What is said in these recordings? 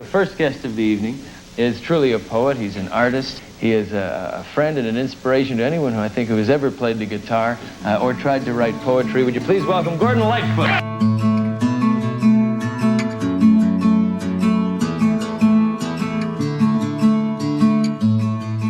The first guest of the evening is truly a poet. He's an artist. He is a friend and an inspiration to anyone who has ever played the guitar or tried to write poetry. Would you please welcome Gordon Lightfoot?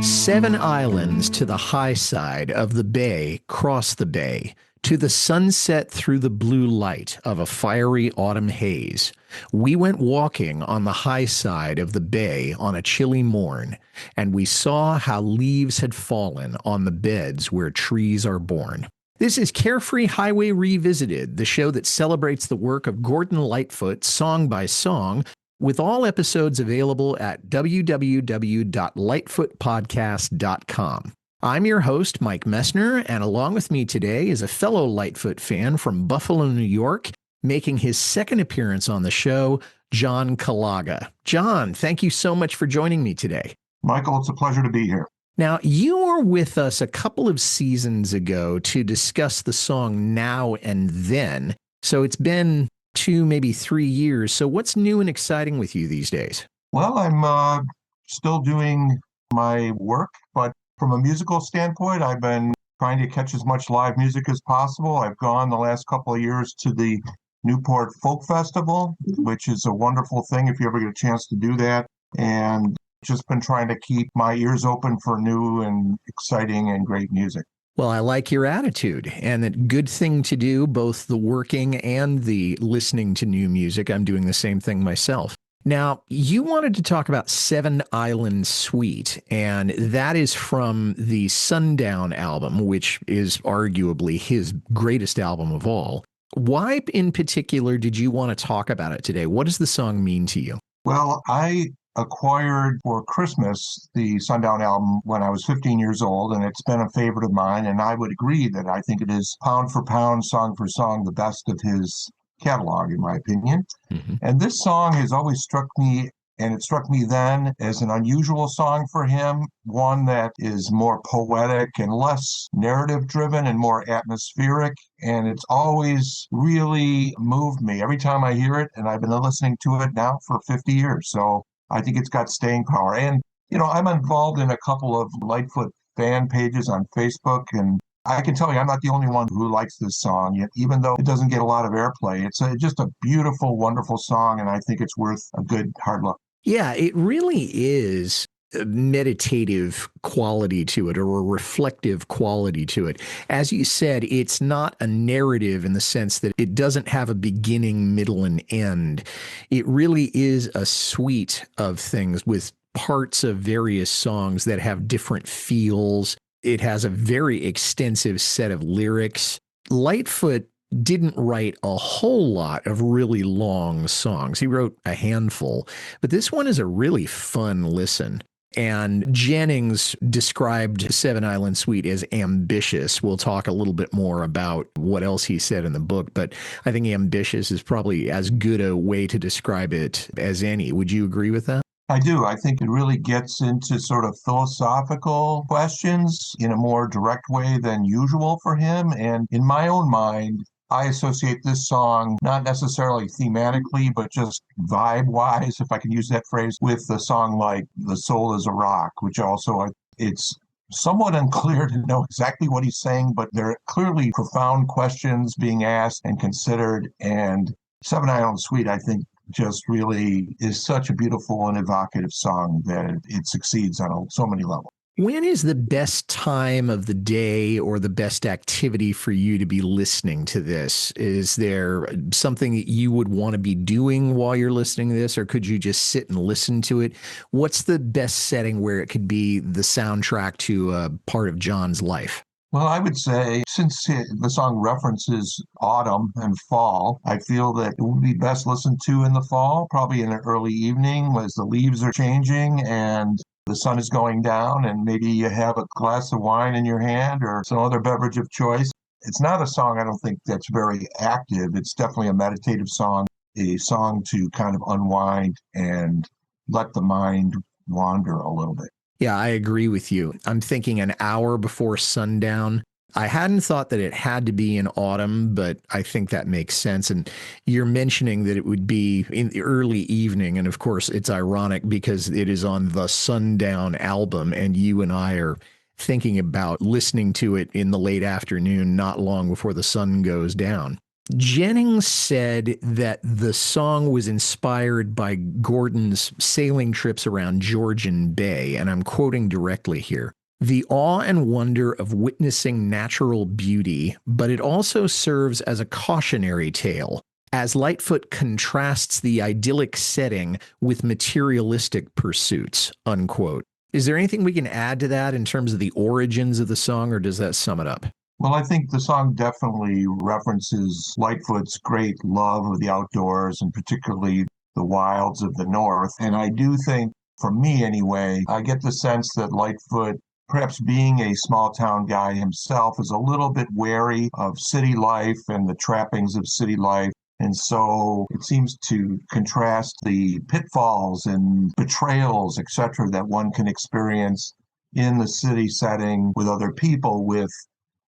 Seven islands to the high side of the bay cross the bay, to the sunset through the blue light of a fiery autumn haze. We went walking on the high side of the bay on a chilly morn, and we saw how leaves had fallen on the beds where trees are born. This is Carefree Highway Revisited, the show that celebrates the work of Gordon Lightfoot song by song, with all episodes available at www.lightfootpodcast.com. I'm your host, Mike Messner, and along with me today is a fellow Lightfoot fan from Buffalo, New York, making his second appearance on the show, John Kaloga. John, thank you so much for joining me today. Michael, it's a pleasure to be here. Now, you were with us a couple of seasons ago to discuss the song Now and Then, so it's been 2, maybe 3 years. So what's new and exciting with you these days? Well, I'm still doing my work, but from a musical standpoint, I've been trying to catch as much live music as possible. I've gone the last couple of years to the Newport Folk Festival, which is a wonderful thing if you ever get a chance to do that. And just been trying to keep my ears open for new and exciting and great music. Well, I like your attitude, and a good thing to do, both the working and the listening to new music. I'm doing the same thing myself. Now, you wanted to talk about Seven Island Suite, and that is from the Sundown album, which is arguably his greatest album of all. Why in particular did you want to talk about it today? What does the song mean to you? Well, I acquired for Christmas the Sundown album when I was 15 years old, and it's been a favorite of mine. And I would agree that I think it is pound for pound, song for song, the best of his catalog, in my opinion. Mm-hmm. And this song has always struck me, and it struck me then as an unusual song for him, one that is more poetic and less narrative driven and more atmospheric. And it's always really moved me every time I hear it. And I've been listening to it now for 50 years. So I think it's got staying power. And, I'm involved in a couple of Lightfoot fan pages on Facebook, and I can tell you I'm not the only one who likes this song, yet, even though it doesn't get a lot of airplay. It's just a beautiful, wonderful song, and I think it's worth a good hard look. Yeah, it really is a meditative quality to it, or a reflective quality to it. As you said, it's not a narrative in the sense that it doesn't have a beginning, middle, and end. It really is a suite of things with parts of various songs that have different feels. It has a very extensive set of lyrics. Lightfoot didn't write a whole lot of really long songs. He wrote a handful, but this one is a really fun listen. And Jennings described Seven Island Suite as ambitious. We'll talk a little bit more about what else he said in the book, but I think ambitious is probably as good a way to describe it as any. Would you agree with that? I do. I think it really gets into sort of philosophical questions in a more direct way than usual for him. And in my own mind, I associate this song, not necessarily thematically, but just vibe-wise, if I can use that phrase, with a song like The Soul is a Rock, which also, it's somewhat unclear to know exactly what he's saying, but there are clearly profound questions being asked and considered. And Seven Island Suite, I think, just really is such a beautiful and evocative song that it succeeds on so many levels. When is the best time of the day or the best activity for you to be listening to this? Is there something that you would want to be doing while you're listening to this, or could you just sit and listen to it? What's the best setting where it could be the soundtrack to a part of John's life? Well, I would say, since the song references autumn and fall, I feel that it would be best listened to in the fall, probably in an early evening as the leaves are changing and the sun is going down, and maybe you have a glass of wine in your hand or some other beverage of choice. It's not a song, I don't think, that's very active. It's definitely a meditative song, a song to kind of unwind and let the mind wander a little bit. Yeah, I agree with you. I'm thinking an hour before sundown. I hadn't thought that it had to be in autumn, but I think that makes sense. And you're mentioning that it would be in the early evening. And of course, it's ironic because it is on the Sundown album, and you and I are thinking about listening to it in the late afternoon, not long before the sun goes down. Jennings said that the song was inspired by Gordon's sailing trips around Georgian Bay, and I'm quoting directly here. The awe and wonder of witnessing natural beauty, but it also serves as a cautionary tale, as Lightfoot contrasts the idyllic setting with materialistic pursuits, unquote. Is there anything we can add to that in terms of the origins of the song, or does that sum it up? Well, I think the song definitely references Lightfoot's great love of the outdoors and particularly the wilds of the North. And I do think, for me anyway, I get the sense that Lightfoot, perhaps being a small town guy himself, is a little bit wary of city life and the trappings of city life. And so it seems to contrast the pitfalls and betrayals, etc., that one can experience in the city setting with other people with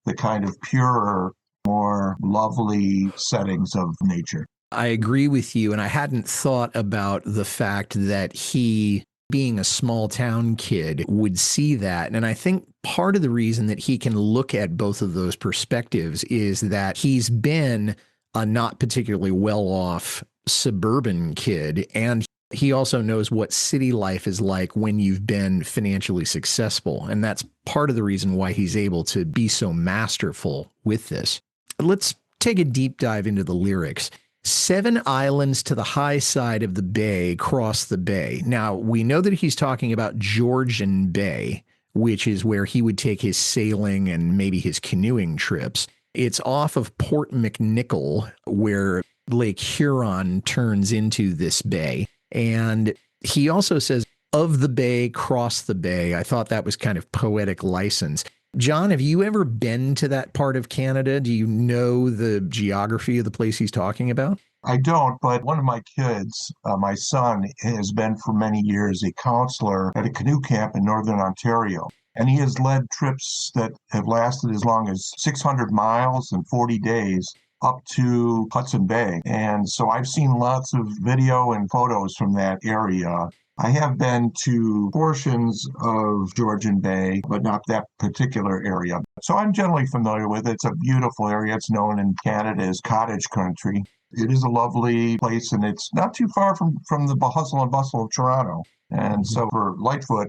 the kind of purer, more lovely settings of nature. I agree with you. And I hadn't thought about the fact that he, being a small town kid, would see that. And I think part of the reason that he can look at both of those perspectives is that he's been a not particularly well-off suburban kid, and he also knows what city life is like when you've been financially successful. And that's part of the reason why he's able to be so masterful with this. Let's take a deep dive into the lyrics. 7 islands to the high side of the bay cross the bay. Now, we know that he's talking about Georgian Bay, which is where he would take his sailing and maybe his canoeing trips. It's off of Port McNichol, where Lake Huron turns into this bay. And he also says, of the bay, cross the bay. I thought that was kind of poetic license. John, have you ever been to that part of Canada? Do you know the geography of the place he's talking about? I don't, but one of my kids, my son, has been for many years a counselor at a canoe camp in Northern Ontario. And he has led trips that have lasted as long as 600 miles and 40 days up to Hudson Bay. And so I've seen lots of video and photos from that area. I have been to portions of Georgian Bay, but not that particular area. So I'm generally familiar with it. It's a beautiful area. It's known in Canada as cottage country. It is a lovely place, and it's not too far from the hustle and bustle of Toronto. And so for Lightfoot,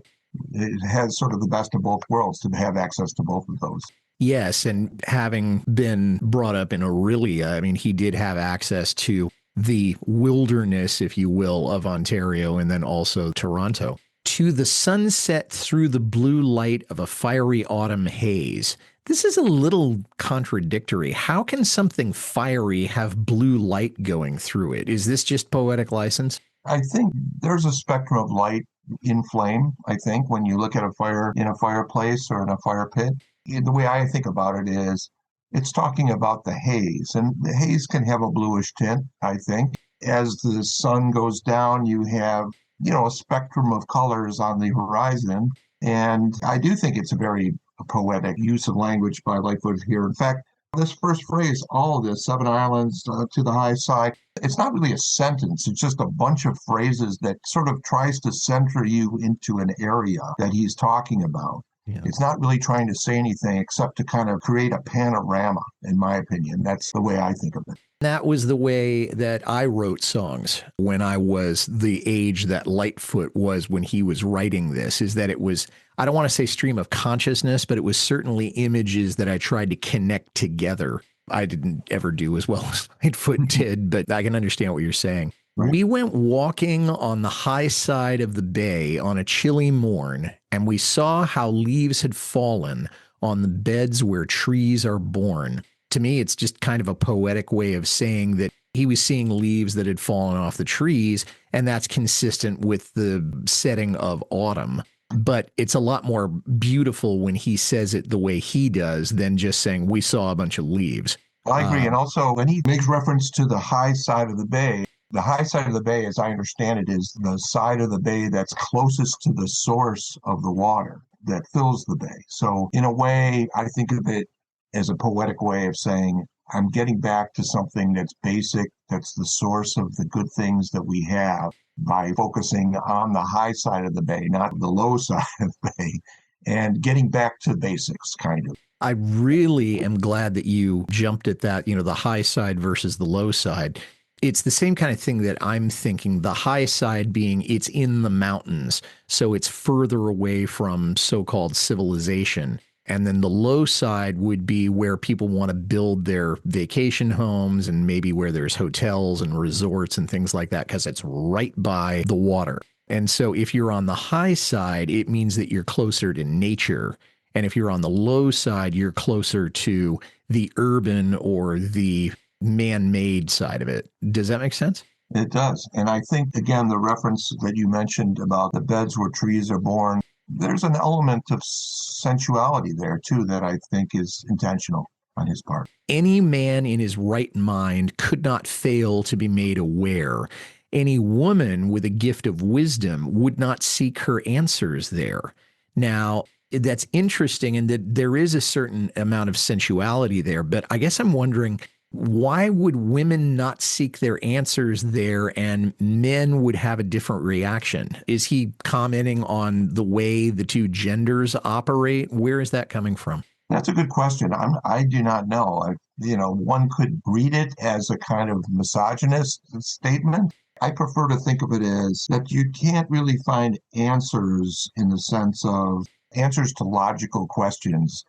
it has sort of the best of both worlds to have access to both of those. Yes, and having been brought up in Orillia, I mean, he did have access to the wilderness, if you will, of Ontario, and then also Toronto. To the sunset through the blue light of a fiery autumn haze. This is a little contradictory. How can something fiery have blue light going through it? Is this just poetic license? I think there's a spectrum of light in flame, I think, when you look at a fire in a fireplace or in a fire pit. The way I think about it is it's talking about the haze, and the haze can have a bluish tint, I think. As the sun goes down, you have, a spectrum of colors on the horizon. And I do think it's a very poetic use of language by Lightfoot here. In fact, this first phrase, all of this, 7 islands to the high side, it's not really a sentence. It's just a bunch of phrases that sort of tries to center you into an area that he's talking about. Yeah. It's not really trying to say anything except to kind of create a panorama, in my opinion. That's the way I think of it. That was the way that I wrote songs when I was the age that Lightfoot was when he was writing this, is that it was, I don't want to say stream of consciousness, but it was certainly images that I tried to connect together. I didn't ever do as well as Lightfoot did, but I can understand what you're saying. Right. We went walking on the high side of the bay on a chilly morn, and we saw how leaves had fallen on the beds where trees are born. To me, it's just kind of a poetic way of saying that he was seeing leaves that had fallen off the trees, and that's consistent with the setting of autumn. But it's a lot more beautiful when he says it the way he does than just saying, we saw a bunch of leaves. I agree. And also, when he makes reference to the high side of the bay, the high side of the bay, as I understand it, is the side of the bay that's closest to the source of the water that fills the bay. So in a way, I think of it as a poetic way of saying, I'm getting back to something that's basic, that's the source of the good things that we have by focusing on the high side of the bay, not the low side of the bay, and getting back to basics, kind of. I really am glad that you jumped at that, the high side versus the low side. It's the same kind of thing that I'm thinking, the high side being it's in the mountains, so it's further away from so-called civilization. And then the low side would be where people want to build their vacation homes and maybe where there's hotels and resorts and things like that because it's right by the water. And so if you're on the high side, it means that you're closer to nature. And if you're on the low side, you're closer to the urban or the man-made side of it. Does that make sense? It does. And I think, again, the reference that you mentioned about the beds where trees are born, there's an element of sensuality there, too, that I think is intentional on his part. Any man in his right mind could not fail to be made aware. Any woman with a gift of wisdom would not seek her answers there. Now, that's interesting in that there is a certain amount of sensuality there, but I guess I'm wondering, why would women not seek their answers there and men would have a different reaction? Is he commenting on the way the two genders operate? Where is that coming from? That's a good question. I do not know. One could read it as a kind of misogynist statement. I prefer to think of it as that you can't really find answers in the sense of answers to logical questions.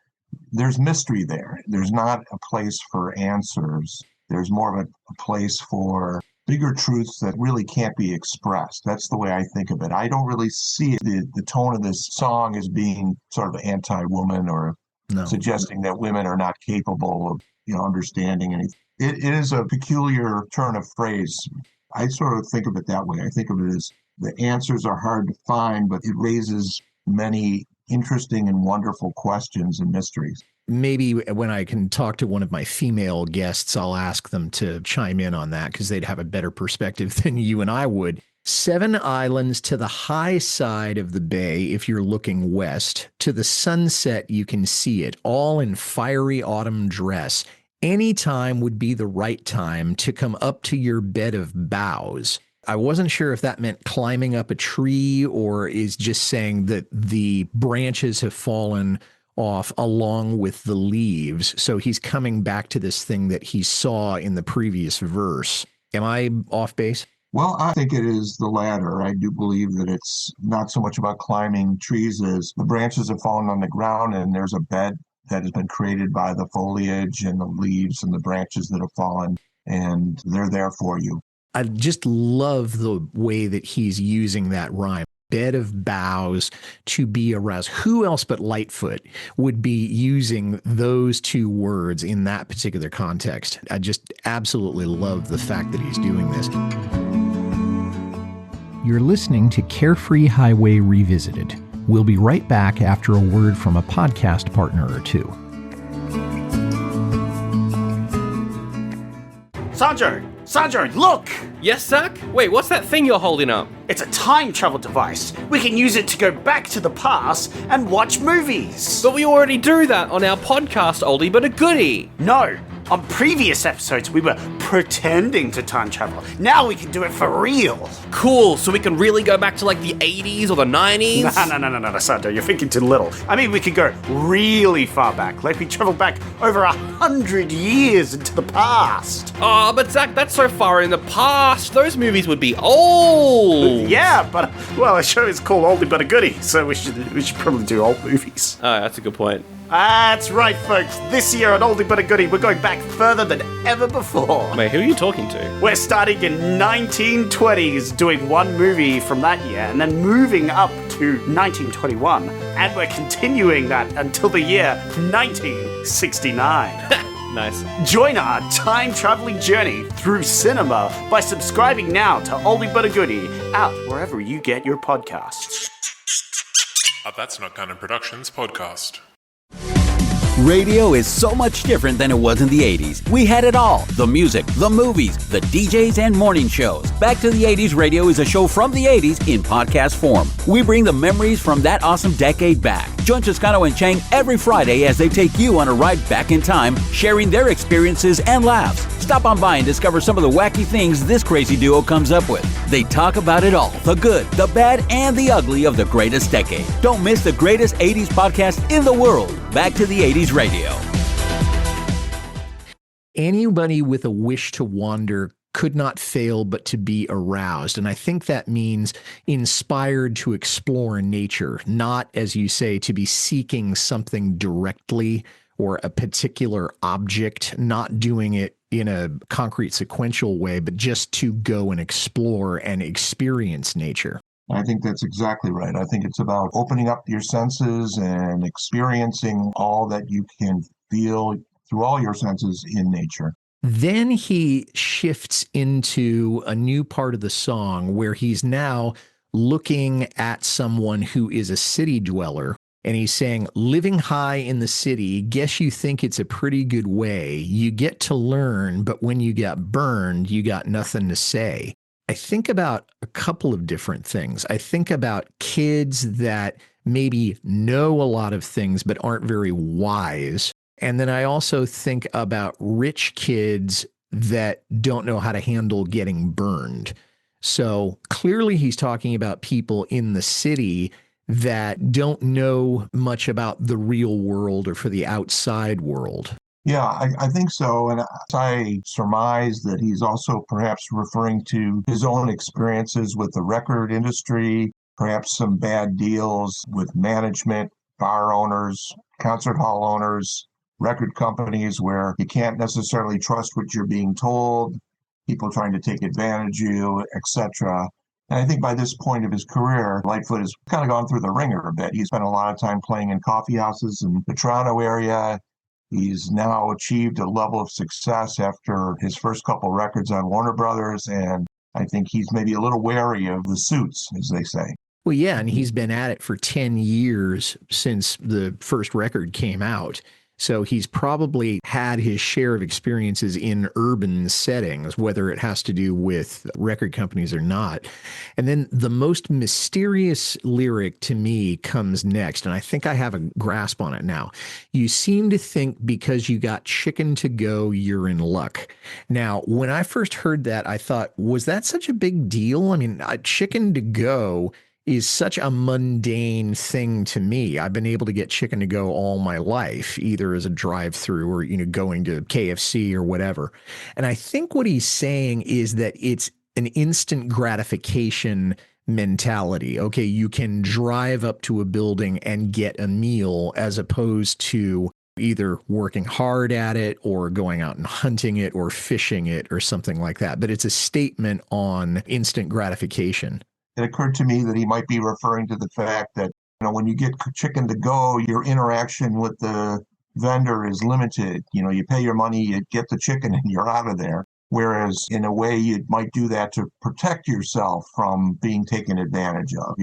There's mystery there. There's not a place for answers. There's more of a place for bigger truths that really can't be expressed. That's the way I think of it. I don't really see the tone of this song as being sort of anti-woman or suggesting that women are not capable of, understanding anything. It is a peculiar turn of phrase. I sort of think of it that way. I think of it as the answers are hard to find, but it raises many interesting and wonderful questions and mysteries. Maybe when I can talk to one of my female guests, I'll ask them to chime in on that because they'd have a better perspective than you and I would. 7 islands to the high side of the bay, if you're looking west. To the sunset, you can see it, all in fiery autumn dress. Any time would be the right time to come up to your bed of boughs. I wasn't sure if that meant climbing up a tree or is just saying that the branches have fallen off along with the leaves. So he's coming back to this thing that he saw in the previous verse. Am I off base? Well, I think it is the latter. I do believe that it's not so much about climbing trees as the branches have fallen on the ground and there's a bed that has been created by the foliage and the leaves and the branches that have fallen, and they're there for you. I just love the way that he's using that rhyme. Bed of boughs to be aroused. Who else but Lightfoot would be using those two words in that particular context? I just absolutely love the fact that he's doing this. You're listening to Carefree Highway Revisited. We'll be right back after a word from a podcast partner or two. Sandro, look! Yes, Zach? Wait, what's that thing you're holding up? It's a time travel device. We can use it to go back to the past and watch movies. But we already do that on our podcast, Oldie But a Goodie. No, on previous episodes we were pretending to time travel. Now we can do it for real. Cool, so we can really go back to like the 80s or the 90s? No, Sandro, you're thinking too little. I mean, we could go really far back, like we travel back over 100 years into the past. Oh, but Zach, that's so far in the past. Those movies would be old. Yeah, but, well, our show is called Oldie But a Goodie, so we should probably do old movies. Oh, that's a good point. That's right, folks. This year on Oldie But a Goodie, we're going back further than ever before. Wait, who are you talking to? We're starting in 1920s, doing one movie from that year, and then moving up to 1921. And we're continuing that until the year 1969. Nice. Join our time-traveling journey through cinema by subscribing now to Oldie But a Goodie, out wherever you get your podcasts. A That's Not Canon Productions podcast. Radio is so much different than it was in the 80s. We had it all. The music, the movies, the DJs, and morning shows. Back to the 80s Radio is a show from the 80s in podcast form. We bring the memories from that awesome decade back. Join Toscano and Chang every Friday as they take you on a ride back in time, sharing their experiences and laughs. Stop on by and discover some of the wacky things this crazy duo comes up with. They talk about it all, the good, the bad, and the ugly of the greatest decade. Don't miss the greatest 80s podcast in the world. Back to the 80s Radio. Anybody with a wish to wander could not fail but to be aroused. And I think that means inspired to explore nature, not, as you say, to be seeking something directly or a particular object, not doing it in a concrete sequential way, but just to go and explore and experience nature. I think that's exactly right. I think it's about opening up your senses and experiencing all that you can feel through all your senses in nature. Then he shifts into a new part of the song where he's now looking at someone who is a city dweller. And he's saying, living high in the city, guess you think it's a pretty good way. You get to learn, but when you got burned, you got nothing to say. I think about a couple of different things. I think about kids that maybe know a lot of things, but aren't very wise. And then I also think about rich kids that don't know how to handle getting burned. So clearly he's talking about people in the city that don't know much about the real world or for the outside world. Yeah, I think so. And I surmise that he's also perhaps referring to his own experiences with the record industry, perhaps some bad deals with management, bar owners, concert hall owners, record companies where you can't necessarily trust what you're being told, people trying to take advantage of you, etc. And I think by this point of his career, Lightfoot has kind of gone through the ringer a bit. He spent a lot of time playing in coffee houses in the Toronto area. He's now achieved a level of success after his first couple records on Warner Brothers, and I think he's maybe a little wary of the suits, as they say. Well, yeah, and he's been at it for 10 years since the first record came out. So he's probably had his share of experiences in urban settings, whether it has to do with record companies or not. And then the most mysterious lyric to me comes next, and I think I have a grasp on it now. You seem to think because you got chicken to go, you're in luck. Now, when I first heard that, I thought, was that such a big deal? I mean, chicken to go is such a mundane thing to me. I've been able to get chicken to go all my life, either as a drive-through or, going to KFC or whatever. And I think what he's saying is that it's an instant gratification mentality. Okay, you can drive up to a building and get a meal as opposed to either working hard at it or going out and hunting it or fishing it or something like that. But it's a statement on instant gratification. It occurred to me that he might be referring to the fact that, when you get chicken to go, your interaction with the vendor is limited. You pay your money, you get the chicken, and you're out of there. Whereas in a way, you might do that to protect yourself from being taken advantage of.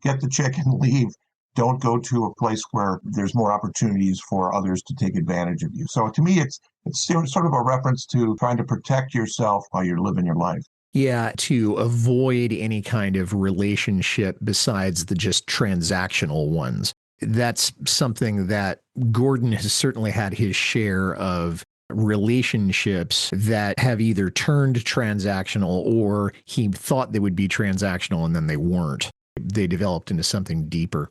Get the chicken, leave. Don't go to a place where there's more opportunities for others to take advantage of you. So to me, it's sort of a reference to trying to protect yourself while you're living your life. Yeah, to avoid any kind of relationship besides the just transactional ones. That's something that Gordon has certainly had his share of relationships that have either turned transactional or he thought they would be transactional and then they weren't. They developed into something deeper.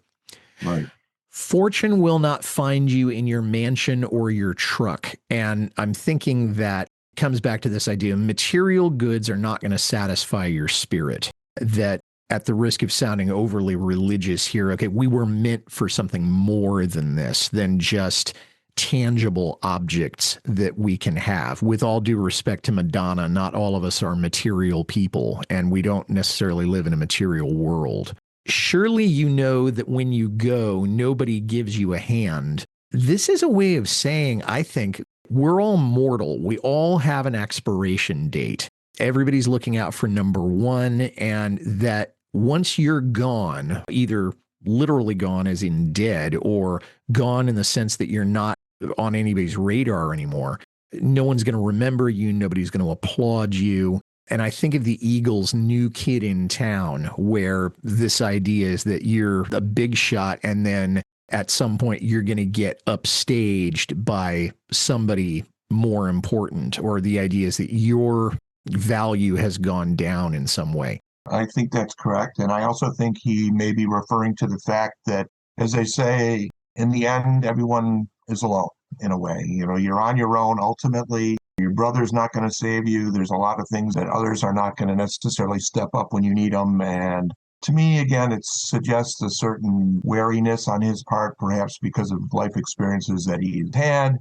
Right. Fortune will not find you in your mansion or your truck. And I'm thinking that comes back to this idea material goods are not going to satisfy your spirit. That at the risk of sounding overly religious here, okay, we were meant for something more than this, than just tangible objects that we can have. With all due respect to Madonna, not all of us are material people, and we don't necessarily live in a material world. Surely you know that when you go, nobody gives you a hand. This is a way of saying, I think, we're all mortal. We all have an expiration date. Everybody's looking out for number one, and that once you're gone, either literally gone as in dead or gone in the sense that you're not on anybody's radar anymore. No one's going to remember you. Nobody's going to applaud you. And I think of the Eagles' New Kid in Town, where this idea is that you're a big shot and then at some point you're going to get upstaged by somebody more important, or the idea is that your value has gone down in some way. I think that's correct. And I also think he may be referring to the fact that, as they say, in the end, everyone is alone in a way. You know, you're on your own ultimately. Your brother's not going to save you. There's a lot of things that others are not going to necessarily step up when you need them. And to me, again, it suggests a certain wariness on his part, perhaps because of life experiences that he's had,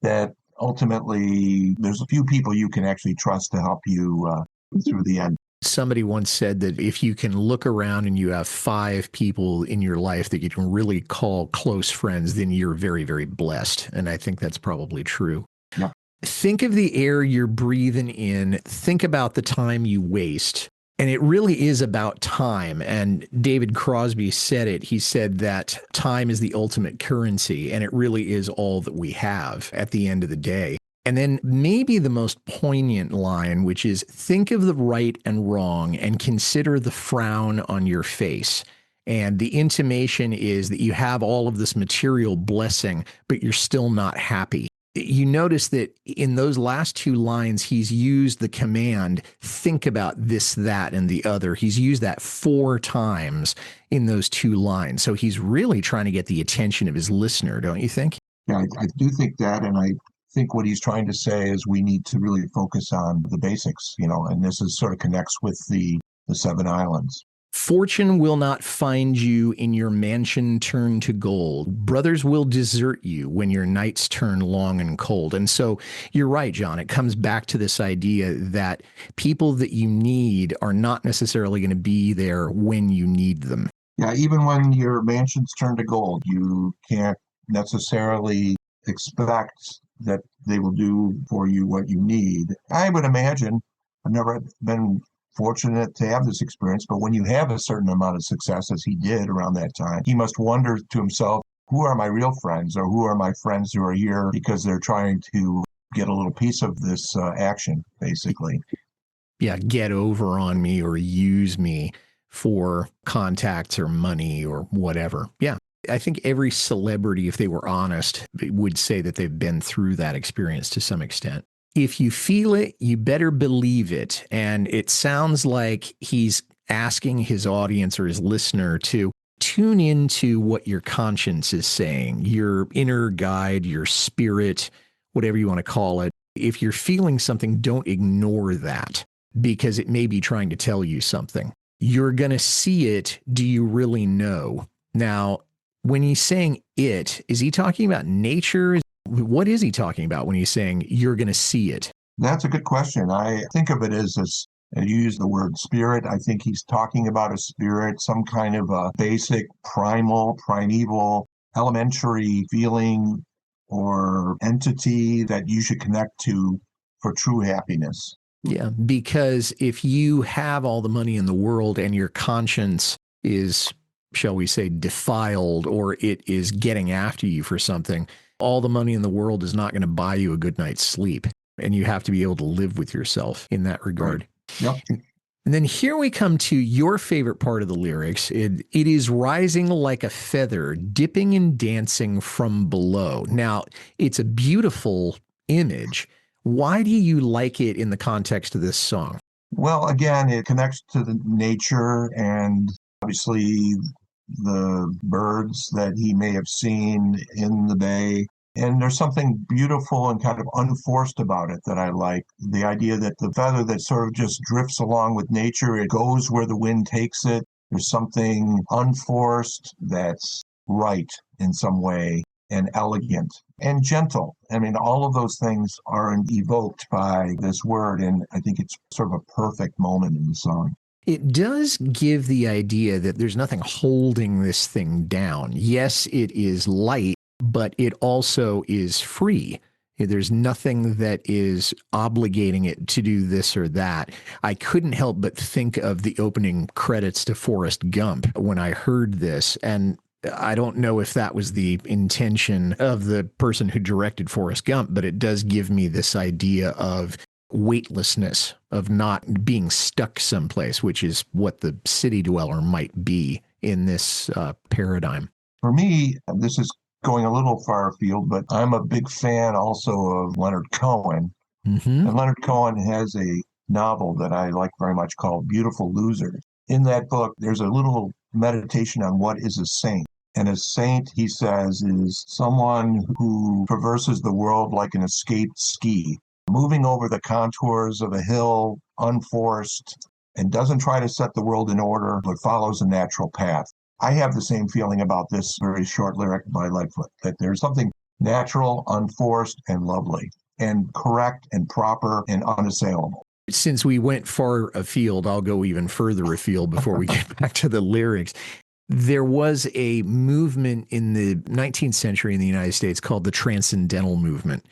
that ultimately there's a few people you can actually trust to help you through the end. Somebody once said that if you can look around and you have 5 people in your life that you can really call close friends, then you're very, very blessed. And I think that's probably true. Yeah. Think of the air you're breathing in. Think about the time you waste. And it really is about time. And David Crosby said it. He said that time is the ultimate currency, and it really is all that we have at the end of the day. And then maybe the most poignant line, which is think of the right and wrong and consider the frown on your face. And the intimation is that you have all of this material blessing, but you're still not happy. You notice that in those last 2 lines, he's used the command, think about this, that, and the other. He's used that 4 times in those 2 lines. So he's really trying to get the attention of his listener, don't you think? Yeah, I do think that. And I think what he's trying to say is we need to really focus on the basics, you know, and this is sort of connects with the 7 islands. Fortune will not find you in your mansion turned to gold. Brothers will desert you when your nights turn long and cold. And so you're right, John. It comes back to this idea that people that you need are not necessarily going to be there when you need them. Yeah, even when your mansions turn to gold, you can't necessarily expect that they will do for you what you need. I would imagine, I've never been fortunate to have this experience, but when you have a certain amount of success, as he did around that time, he must wonder to himself, who are my real friends, or who are my friends who are here because they're trying to get a little piece of this action, basically. Yeah, get over on me or use me for contacts or money or whatever. Yeah. I think every celebrity, if they were honest, would say that they've been through that experience to some extent. If you feel it, you better believe it. And it sounds like he's asking his audience or his listener to tune into what your conscience is saying, your inner guide, your spirit, whatever you want to call it. If you're feeling something, don't ignore that because it may be trying to tell you something. You're going to see it. Do you really know? Now, when he's saying it, is he talking about nature? What is he talking about when he's saying you're going to see it? That's a good question. I think of it as you use the word spirit. I think he's talking about a spirit, some kind of a basic, primeval, elementary feeling or entity that you should connect to for true happiness. Yeah, because if you have all the money in the world and your conscience is, shall we say, defiled, or it is getting after you for something, all the money in the world is not going to buy you a good night's sleep. And you have to be able to live with yourself in that regard. Right. Yep. And then here we come to your favorite part of the lyrics. It is rising like a feather, dipping and dancing from below. Now, it's a beautiful image. Why do you like it in the context of this song? Well, again, it connects to the nature and obviously the birds that he may have seen in the bay. And there's something beautiful and kind of unforced about it that I like. The idea that the feather that sort of just drifts along with nature, it goes where the wind takes it. There's something unforced that's right in some way and elegant and gentle. I mean, all of those things are evoked by this word. And I think it's sort of a perfect moment in the song. It does give the idea that there's nothing holding this thing down. Yes, it is light, but it also is free. There's nothing that is obligating it to do this or that. I couldn't help but think of the opening credits to Forrest Gump when I heard this. And I don't know if that was the intention of the person who directed Forrest Gump, but it does give me this idea of weightlessness, of not being stuck someplace, which is what the city dweller might be in this paradigm. For me, this is going a little far afield, but I'm a big fan also of Leonard Cohen. Mm-hmm. And Leonard Cohen has a novel that I like very much called Beautiful Losers. In that book, there's a little meditation on what is a saint. And a saint, he says, is someone who traverses the world like an escaped ski, moving over the contours of a hill, unforced, and doesn't try to set the world in order, but follows a natural path. I have the same feeling about this very short lyric by Lightfoot, that there's something natural, unforced, and lovely, and correct and proper and unassailable. Since we went far afield, I'll go even further afield before we get back to the lyrics. There was a movement in the 19th century in the United States called the Transcendental Movement,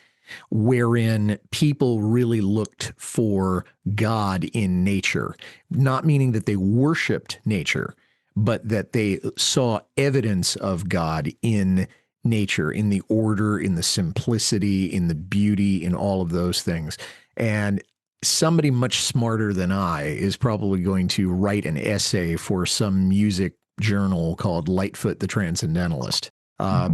wherein people really looked for God in nature, not meaning that they worshiped nature, but that they saw evidence of God in nature, in the order, in the simplicity, in the beauty, in all of those things. And somebody much smarter than I is probably going to write an essay for some music journal called Lightfoot the Transcendentalist,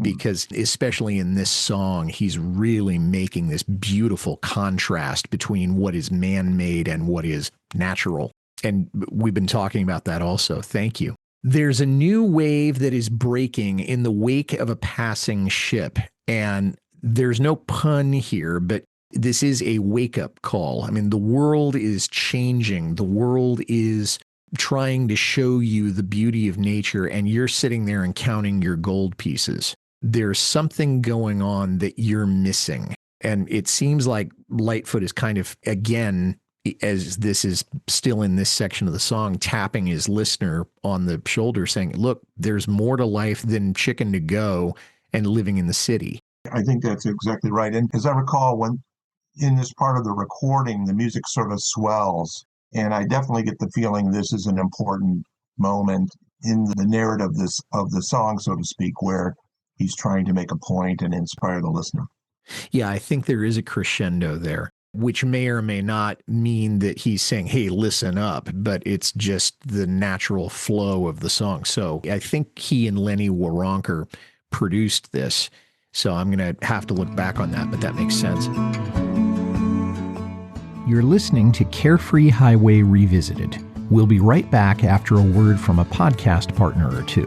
because especially in this song, he's really making this beautiful contrast between what is man-made and what is natural. And we've been talking about that also. Thank you. There's a new wave that is breaking in the wake of a passing ship. And there's no pun here, but this is a wake-up call. I mean, the world is changing. The world is trying to show you the beauty of nature, and you're sitting there and counting your gold pieces. There's something going on that you're missing. And it seems like Lightfoot is kind of, again, as this is still in this section of the song, tapping his listener on the shoulder saying, look, there's more to life than chicken to go and living in the city. I think that's exactly right. And as I recall, when in this part of the recording, the music sort of swells. And I definitely get the feeling this is an important moment in the narrative of the song, so to speak, where he's trying to make a point and inspire the listener. Yeah, I think there is a crescendo there, which may or may not mean that he's saying, hey, listen up, but it's just the natural flow of the song. So I think he and Lenny Waronker produced this. So I'm going to have to look back on that, but that makes sense. You're listening to Carefree Highway Revisited. We'll be right back after a word from a podcast partner or two.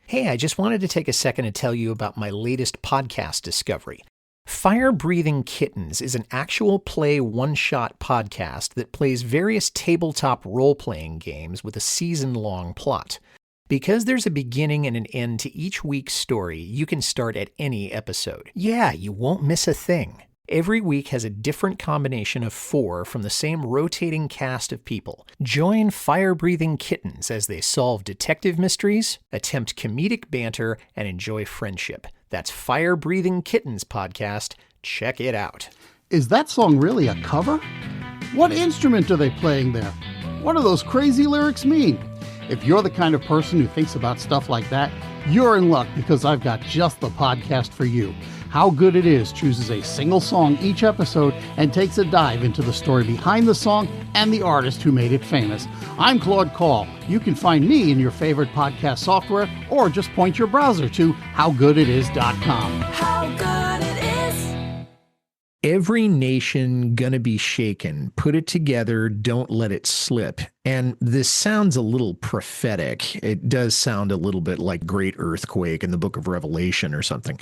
Hey, I just wanted to take a second to tell you about my latest podcast discovery. Fire Breathing Kittens is an actual play one-shot podcast that plays various tabletop role-playing games with a season-long plot. Because there's a beginning and an end to each week's story, you can start at any episode. Yeah, you won't miss a thing. Every week has a different combination of 4 from the same rotating cast of people. Join Fire-Breathing Kittens as they solve detective mysteries, attempt comedic banter, and enjoy friendship. That's Fire-Breathing Kittens podcast. Check it out. Is that song really a cover? What instrument are they playing there? What do those crazy lyrics mean? If you're the kind of person who thinks about stuff like that, you're in luck because I've got just the podcast for you. How Good It Is chooses a single song each episode and takes a dive into the story behind the song and the artist who made it famous. I'm Claude Call. You can find me in your favorite podcast software or just point your browser to howgooditis.com. How good it is. Every nation gonna be shaken. Put it together. Don't let it slip. And this sounds a little prophetic. It does sound a little bit like great earthquake in the book of Revelation or something.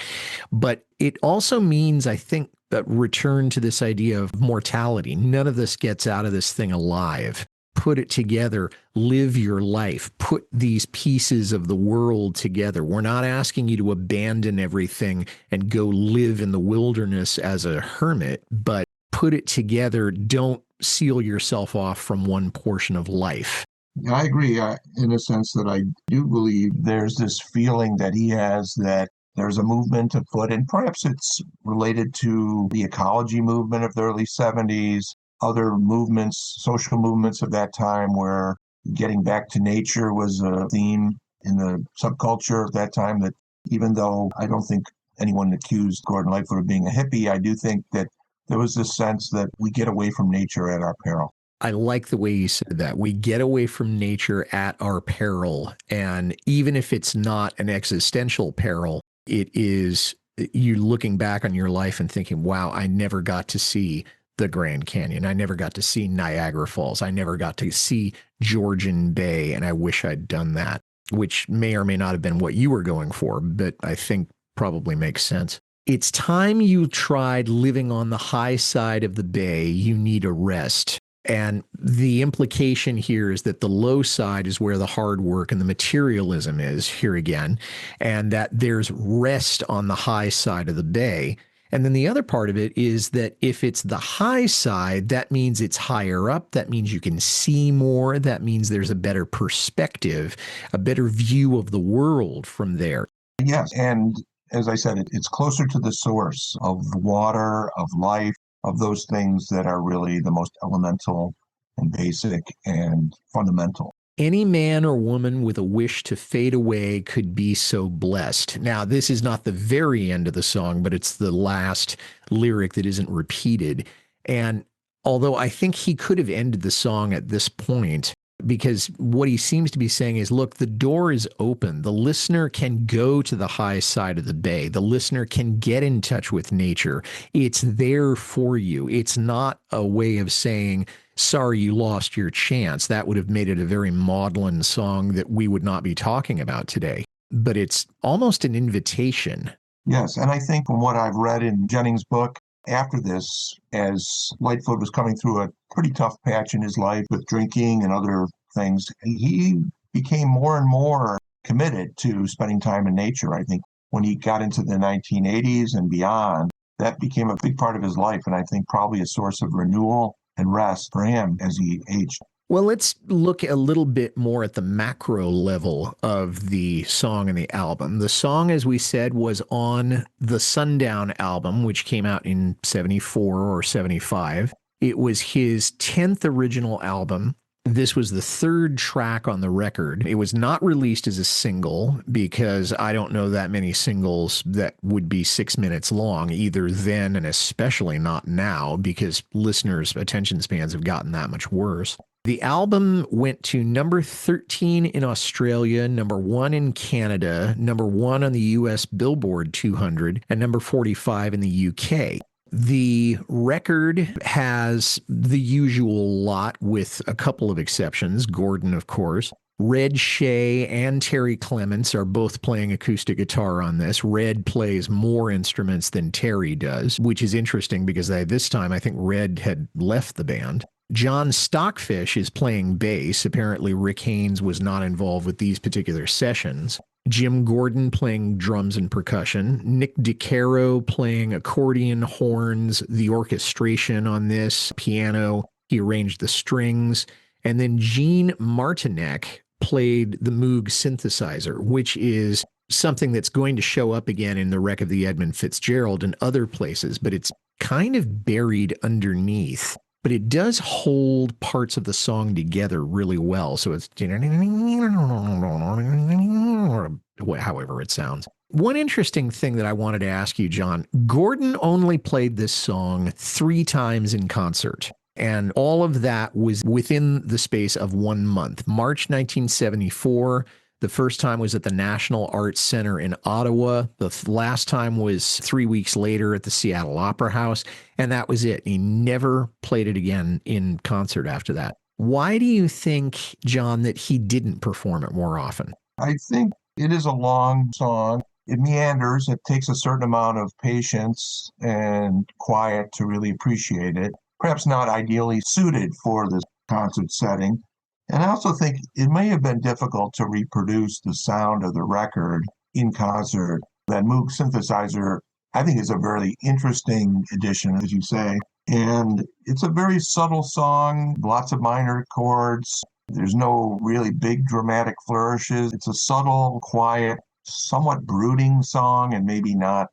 But it also means, I think, a return to this idea of mortality. None of this gets out of this thing alive. Put it together, live your life, put these pieces of the world together. We're not asking you to abandon everything and go live in the wilderness as a hermit, but put it together. Don't seal yourself off from one portion of life. I agree in a sense that I do believe there's this feeling that he has that there's a movement afoot, and perhaps it's related to the ecology movement of the early 70s, other movements, social movements of that time where Getting back to nature was a theme in the subculture at that time, that even though I don't think anyone accused Gordon Lightfoot of being a hippie, I do think that there was this sense that we get away from nature at our peril. I like the way you said that. We get away from nature at our peril. And even if it's not an existential peril, it is you looking back on your life and thinking, wow, I never got to see the Grand Canyon. I never got to see Niagara Falls. I never got to see Georgian Bay. And I wish I'd done that, which may or may not have been what you were going for, but I think probably makes sense. It's time you tried living on the high side of the bay. You need a rest. And the implication here is that the low side is where the hard work and the materialism is here again, and that there's rest on the high side of the bay. And then the other part of it is that if it's the high side, that means it's higher up. That means you can see more. That means there's a better perspective, a better view of the world from there. Yes. And as I said, it's closer to the source of water, of life, of those things that are really the most elemental and basic and fundamental. Any man or woman with a wish to fade away could be so blessed. Now, this is not the very end of the song, but it's the last lyric that isn't repeated. And although I think he could have ended the song at this point, because what he seems to be saying is, look, the door is open. The listener can go to the high side of the bay. The listener can get in touch with nature. It's there for you. It's not a way of saying, sorry, you lost your chance. That would have made it a very maudlin song that we would not be talking about today. But it's almost an invitation. Yes, and I think from what I've read in Jennings' book, after this, as Lightfoot was coming through a pretty tough patch in his life with drinking and other things, he became more and more committed to spending time in nature. I think when he got into the 1980s and beyond, that became a big part of his life, and I think probably a source of renewal and rest for him as he aged. Well, let's look a little bit more at the macro level of the song and the album. The song, as we said, was on the Sundown album, which came out in 74 or 75. It was his 10th original album. This was the third track on the record. It was not released as a single because I don't know that many singles that would be 6 minutes long, either then and especially not now, because listeners' attention spans have gotten that much worse. The album went to number 13 in Australia, number 1 in Canada, number 1 on the US Billboard 200, and number 45 in the UK. The record has the usual lot with a couple of exceptions. Gordon, of course. Red Shea and Terry Clements are both playing acoustic guitar on this. Red plays more instruments than Terry does, which is interesting because this time I think Red had left the band. John Stockfish is playing bass. Apparently Rick Haynes was not involved with these particular sessions. Jim Gordon playing drums and percussion. Nick DiCaro playing accordion, horns, the orchestration on this, piano. He arranged the strings. And then Gene Martinek played the Moog synthesizer, which is something that's going to show up again in The Wreck of the Edmund Fitzgerald and other places, but it's kind of buried underneath. But it does hold parts of the song together really well. So it's however it sounds. One interesting thing that I wanted to ask you, John, Gordon only played this song 3 times in concert. And all of that was within the space of 1 month. March 1974. The first time was at the National Arts Center in Ottawa. The last time was 3 weeks later at the Seattle Opera House. And that was it. He never played it again in concert after that. Why do you think, John, that he didn't perform it more often? I think it is a long song. It meanders. It takes a certain amount of patience and quiet to really appreciate it. Perhaps not ideally suited for this concert setting. And I also think it may have been difficult to reproduce the sound of the record in concert. That Moog synthesizer, I think, is a very interesting addition, as you say. And it's a very subtle song, lots of minor chords. There's no really big dramatic flourishes. It's a subtle, quiet, somewhat brooding song, and maybe not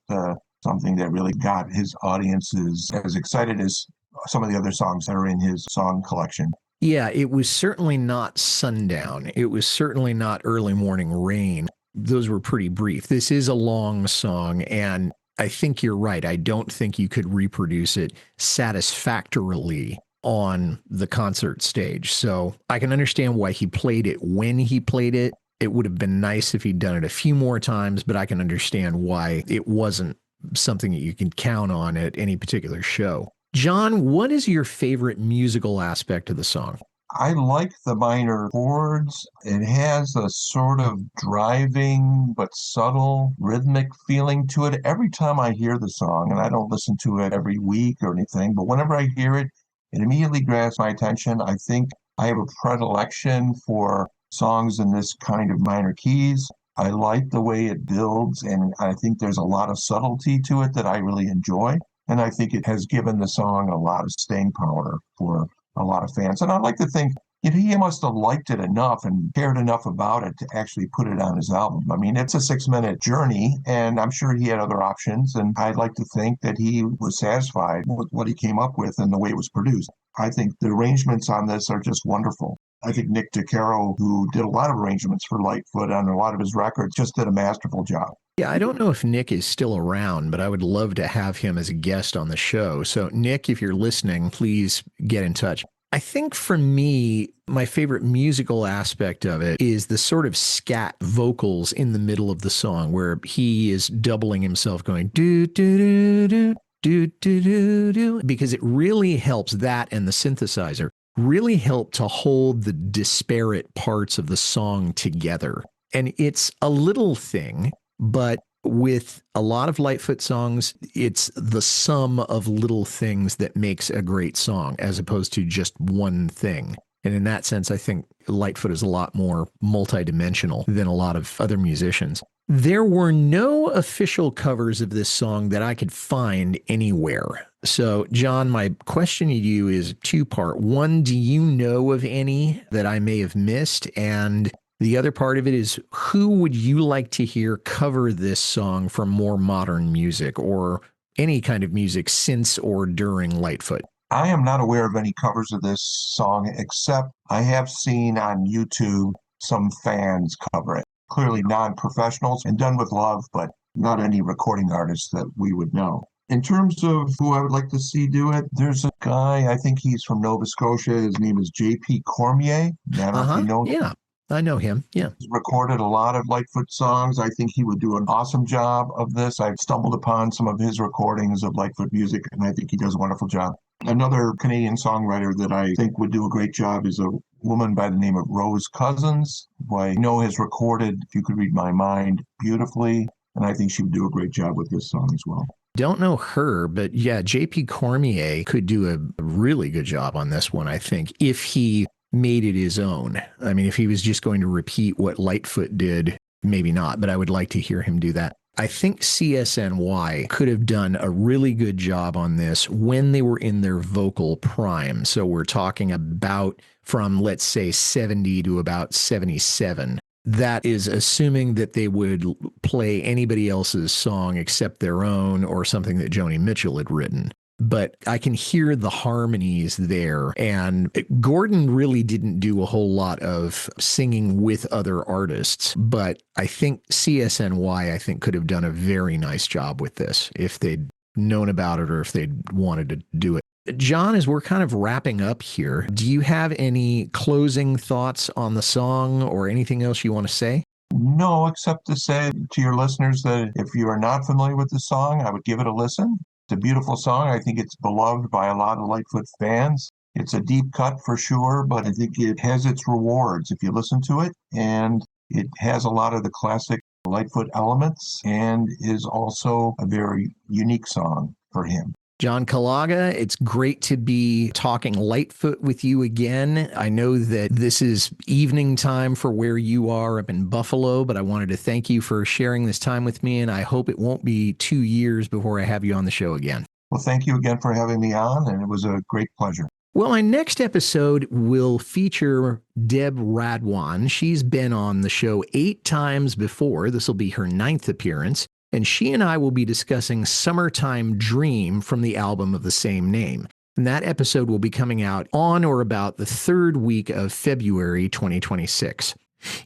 something that really got his audiences as excited as some of the other songs that are in his song collection. Yeah, it was certainly not Sundown. It was certainly not Early Morning Rain. Those were pretty brief. This is a long song, and I think you're right. I don't think you could reproduce it satisfactorily on the concert stage. So I can understand why he played it when he played it. It would have been nice if he'd done it a few more times, but I can understand why it wasn't something that you can count on at any particular show. John, what is your favorite musical aspect of the song? I like the minor chords. It has a sort of driving but subtle rhythmic feeling to it. Every time I hear the song, and I don't listen to it every week or anything, but whenever I hear it, it immediately grabs my attention. I think I have a predilection for songs in this kind of minor keys. I like the way it builds, and I think there's a lot of subtlety to it that I really enjoy. And I think it has given the song a lot of staying power for a lot of fans. And I like to think he must have liked it enough and cared enough about it to actually put it on his album. I mean, it's a 6-minute journey, and I'm sure he had other options. And I'd like to think that he was satisfied with what he came up with and the way it was produced. I think the arrangements on this are just wonderful. I think Nick DeCaro, who did a lot of arrangements for Lightfoot on a lot of his records, just did a masterful job. Yeah, I don't know if Nick is still around, but I would love to have him as a guest on the show. So, Nick, if you're listening, please get in touch. I think for me, my favorite musical aspect of it is the sort of scat vocals in the middle of the song where he is doubling himself going do, do, do, do, do, do, do, do, because it really helps, that and the synthesizer really help to hold the disparate parts of the song together. And it's a little thing, but with a lot of Lightfoot songs, it's the sum of little things that makes a great song as opposed to just one thing. And in that sense, I think Lightfoot is a lot more multidimensional than a lot of other musicians. There were no official covers of this song that I could find anywhere. So, John, my question to you is two-part. One, do you know of any that I may have missed? And the other part of it is, who would you like to hear cover this song from more modern music or any kind of music since or during Lightfoot? I am not aware of any covers of this song, except I have seen on YouTube some fans cover it. Clearly non-professionals and done with love, but not any recording artists that we would know. In terms of who I would like to see do it, there's a guy, I think he's from Nova Scotia. His name is J.P. Cormier. I don't know if you know him. Yeah, I know him. Yeah. He's recorded a lot of Lightfoot songs. I think he would do an awesome job of this. I've stumbled upon some of his recordings of Lightfoot music, and I think he does a wonderful job. Another Canadian songwriter that I think would do a great job is a woman by the name of Rose Cousins, who I know has recorded If You Could Read My Mind beautifully, and I think she would do a great job with this song as well. Don't know her, but yeah, J.P. Cormier could do a really good job on this one, I think, if he made it his own. I mean, if he was just going to repeat what Lightfoot did, maybe not, but I would like to hear him do that. I think CSNY could have done a really good job on this when they were in their vocal prime. So we're talking about from, let's say, 70 to about 77. That is assuming that they would play anybody else's song except their own or something that Joni Mitchell had written. But I can hear the harmonies there. And Gordon really didn't do a whole lot of singing with other artists. But I think CSNY, I think, could have done a very nice job with this if they'd known about it or if they'd wanted to do it. John, as we're kind of wrapping up here, do you have any closing thoughts on the song or anything else you want to say? No, except to say to your listeners that if you are not familiar with the song, I would give it a listen. It's a beautiful song. I think it's beloved by a lot of Lightfoot fans. It's a deep cut for sure, but I think it has its rewards if you listen to it. And it has a lot of the classic Lightfoot elements and is also a very unique song for him. John Kaloga, it's great to be talking Lightfoot with you again. I know that this is evening time for where you are up in Buffalo, but I wanted to thank you for sharing this time with me, and I hope it won't be 2 years before I have you on the show again. Well, thank you again for having me on, and it was a great pleasure. Well, my next episode will feature Deb Radwan. She's been on the show 8 times before. This will be her 9th appearance. And she and I will be discussing Summertime Dream from the album of the same name. And that episode will be coming out on or about the third week of February 2026.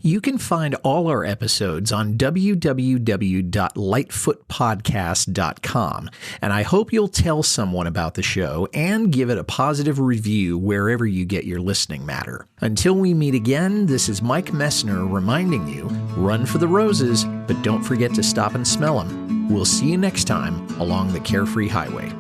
You can find all our episodes on www.lightfootpodcast.com, and I hope you'll tell someone about the show and give it a positive review wherever you get your listening matter. Until we meet again, this is Mike Messner reminding you, run for the roses, but don't forget to stop and smell them. We'll see you next time along the Carefree Highway.